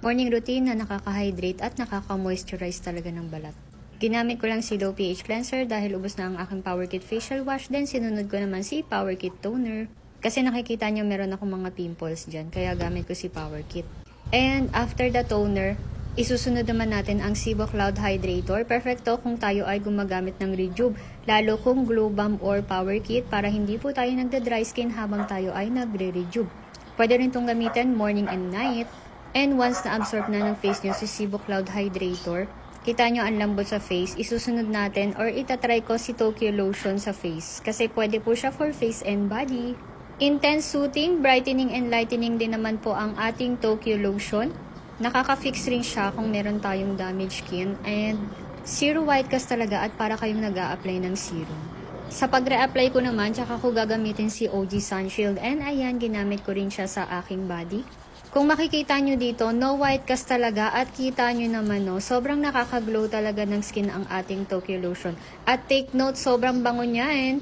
morning routine na nakaka-hydrate at nakaka-moisturize talaga ng balat. Ginamit ko lang si Dove pH Cleanser dahil ubos na ang aking Power Kit Facial Wash. Then sinunod ko naman si Power Kit Toner. Kasi nakikita nyo meron akong mga pimples dyan. Kaya gamit ko si Power Kit. And after the toner, isusunod naman natin ang Cibo Cloud Hydrator. Perfecto kung tayo ay gumagamit ng Rejuve. Lalo kung Glow Bomb or Power Kit para hindi po tayo nagda-dry skin habang tayo ay nagre-rejuve. Pwede rin itong gamitin morning and night. And once na-absorb na ng face nyo si Cibo Cloud Hydrator, kita nyo ang lambot sa face, isusunod natin or itatry ko si Tokyo Lotion sa face. Kasi pwede po siya for face and body. Intense soothing, brightening and lightening din naman po ang ating Tokyo Lotion. Nakaka-fix rin siya kung meron tayong damaged skin. And zero white cast talaga at para kayong nag-a-apply ng serum. Sa pag-re-apply ko naman, tsaka ko gagamitin si OG Sunshield. And ayan, ginamit ko rin siya sa aking body. Kung makikita nyo dito, no white cast talaga at kita nyo naman no, sobrang nakaka-glow talaga ng skin ang ating Tokyo Lotion. At take note, sobrang bango niya and